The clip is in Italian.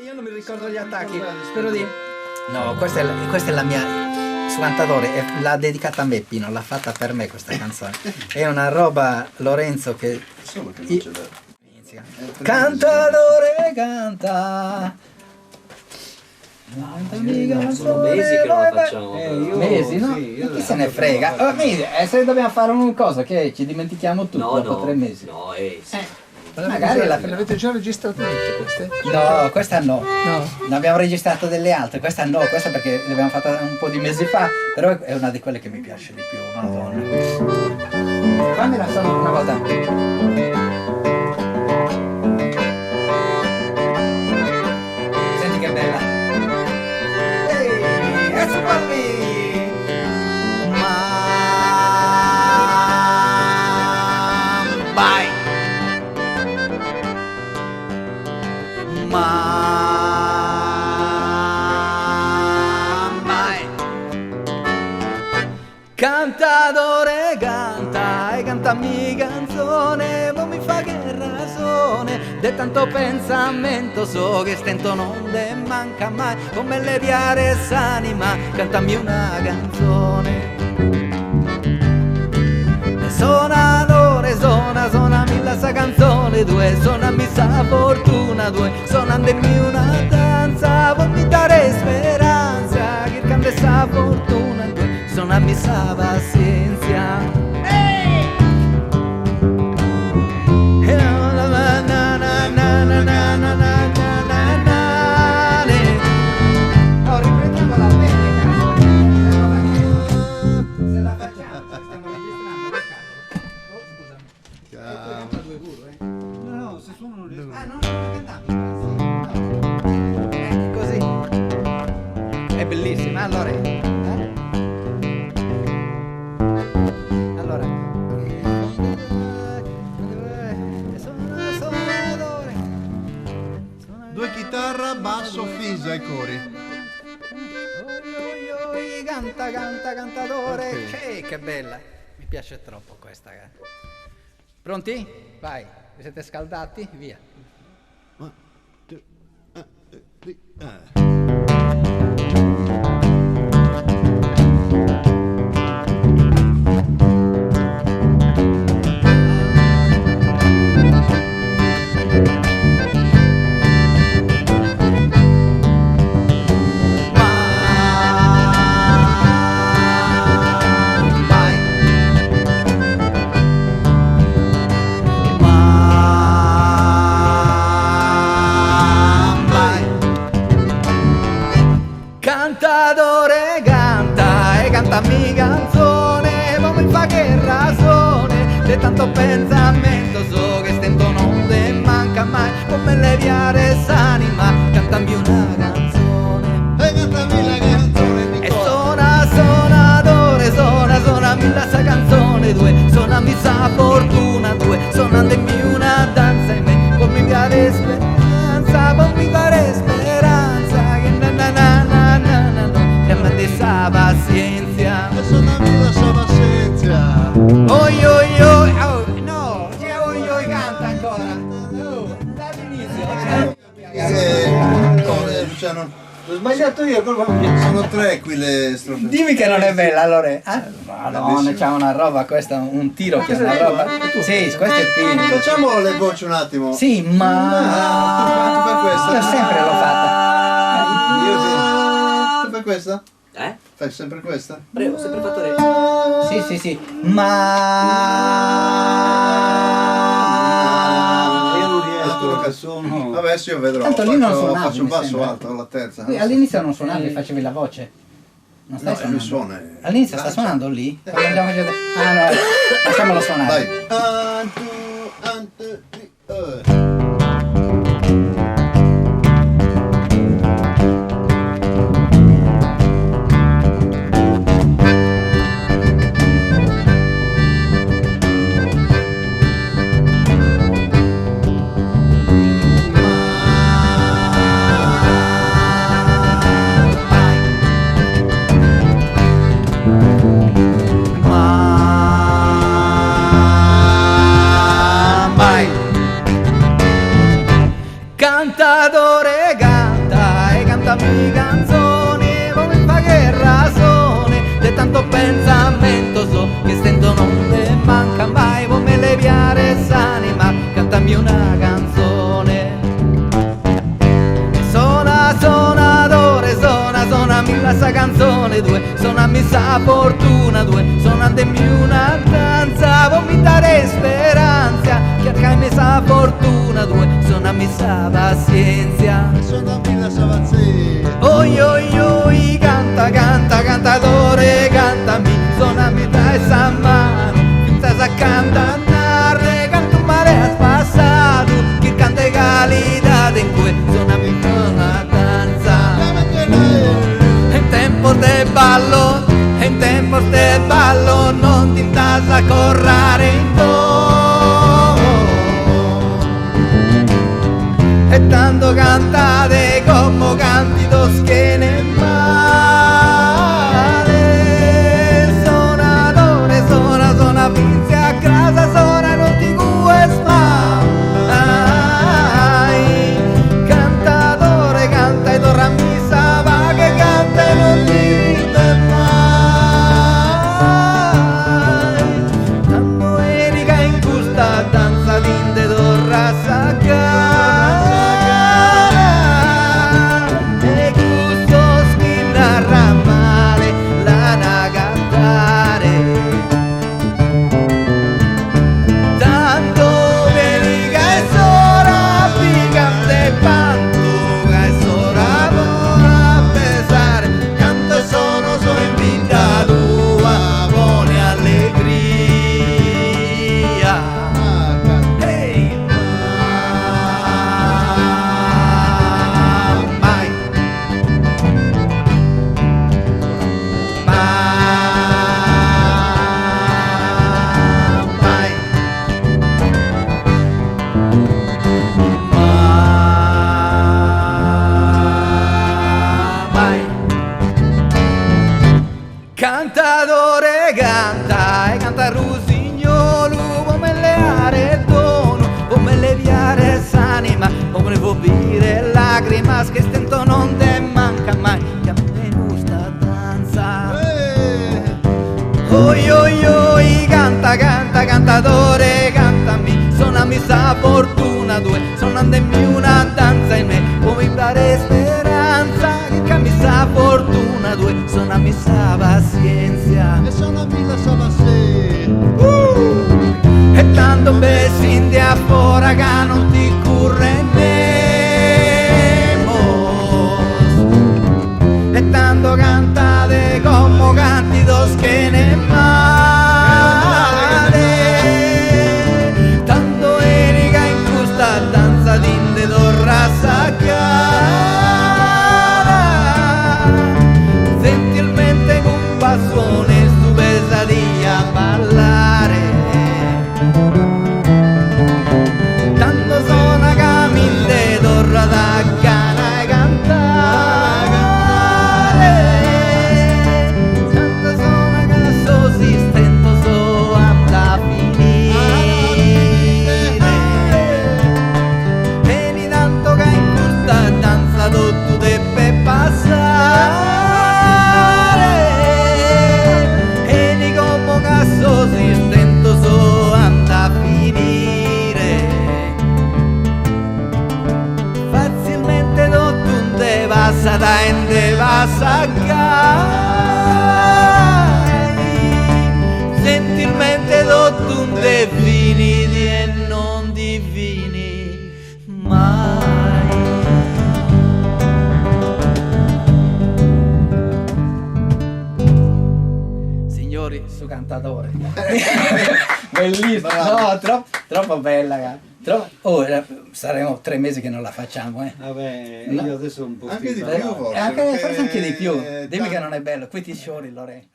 Io non mi ricordo gli attacchi, spero di... No, questa è la mia... Su Cantatore, l'ha dedicata a me Pino, l'ha fatta per me questa canzone. È una roba, Lorenzo, che... Inizia. Cantatore canta... Sono mesi che non la facciamo. Mesi, no? Sì, Chi se ne frega? Se dobbiamo fare una cosa che ci dimentichiamo tutto dopo 3 mesi. No, sì. Magari l'avete già registrato tutte queste? No, questa no. No. Ne abbiamo registrato delle altre, questa no, questa perché l'abbiamo fatta un po' di mesi fa, però è una di quelle che mi piace di più, madonna. Fammela solo una volta. Senti che bella. Ehi, eccola lì. Vai. Mai. Cantatore canta e cantami canzone, ma mi fa che ragione de tanto pensamento, so che stento non le manca mai, come leviare s'anima, cantami una canzone. Suonatore, suonami la sa canzone, due, suonami sa fortuna, due, suonandemi una danza, vuol mi dare speranza, che canta sa fortuna, due, suonami sa pazienza. Riprendiamo la se la facciamo, stiamo registrando. No, se suono non riesco. Ah, no, così. È bellissima, allora. Allora. Due chitarra, basso, fisa e cori. Canta, cantatore. Che bella. Mi piace troppo questa. Pronti? Vai. Siete scaldati? Via. 1, 2, 3, Cantatore canta e cantami canzone, ma mi fa che ragione de tanto pensamento, so che stento non le manca mai, come leviare s'anima, cantami una canzone. e cantami la canzone. E suonatore, suonami la sa canzone, due, suonami sa fortuna, due, suonandemi una danza in me, come mi dare speranza, ma mi dare speranza, che chiamate sa pazienza. E suonami la sua pazienza. Oi oi oi, oh, no, c'è oi oi, canta ancora. Dall'inizio. Luciano, L'ho sbagliato io, colpa mia. sono 3 qui le strofe. Dimmi che non è bella, allora. Madonna, c'ha una roba, questa, un tiro che è una roba. Sì, questo è Pino. Facciamo le voci un attimo. Sì, ma... Tu per questa? Io sempre l'ho fatta. Io sì. Tu per questa? Fai sempre questa? Prego, ho sempre fatto lei. Sì, ma... Io non riesco che sono. Vabbè, adesso io vedrò. Tanto lì non suonavi, faccio un mi basso sembra. alto alla terza. Qui all'inizio non suonavi, facevi la voce. Non stai No, suonando? mi suona. All'inizio sta suonando lì? Quando andiamo a vedere- Ah no, lasciamolo suonare. Dai. 1, 2, 3, Mai. Cantatore canta e cantami canzoni, come fa che ragione di tanto pensamento so che stento non le manca mai, come leviare s'anima, cantami una canzone. Suonami questa canzone due, suonami sta fortuna due, suonatemi una danza, vomitare speranza, cercami sta fortuna due, suonami sta pazienza. Suonami la savanzia. Oi oi oi, canta, canta, cantatore, cantami, suonami da essa mano, finta sa cantare, canto un mare a spassato, che canta calidad in cui, suonami una danza. In tempo de ballo non ti andas a correre intorno e tanto cantate come canti dos che ne male. Suonatore, suona, pinzi a casa, suona, non ti gues mai. Cantatore, canta e torna a missa, va che canta e non ti danza dinde dorra sacara e gusto schinnarra male lana cantare tanto veliga e sora picante pantuga e sora buona pesare canto e sono in vita tua buone allegria. Cantatore canta e canta rusignolo, come leare dono, come leviare s'anima, come vobire lacrimas che stento non te manca mai, che a me gusta danza. Oi oi oi, canta, canta, cantatore, cantami, suonami sta fortuna due, suonandemi una danza in me, come dare speranza, che cambi sta fortuna due, suonami sta pazienza. E suonami la savanzia. E tanto bessin di afuera che non ti currendemos, e tanto cantate como canti dos che ne male, tanto erica in questa danza dinde dorra sacara, gentilmente con passione su pesadilla a ballare, tanto sono camille dorra da cana e cantare, tanto sono caso si stento so anda a finire, e di tanto che in questa danza tutto deve passare, e di come caso si stento so anda a finire, facilmente tutto te passa da in te passa gentilmente tutto te finiti e non divini mai. Signori, su cantatore. Bellissimo, no, troppo bella, saremo 3 mesi che non la facciamo, Vabbè, No. io adesso un po' Anche di stizzato. più forse. Forse anche di più. perché Dimmi che non è bello, qui ti sciori Lore.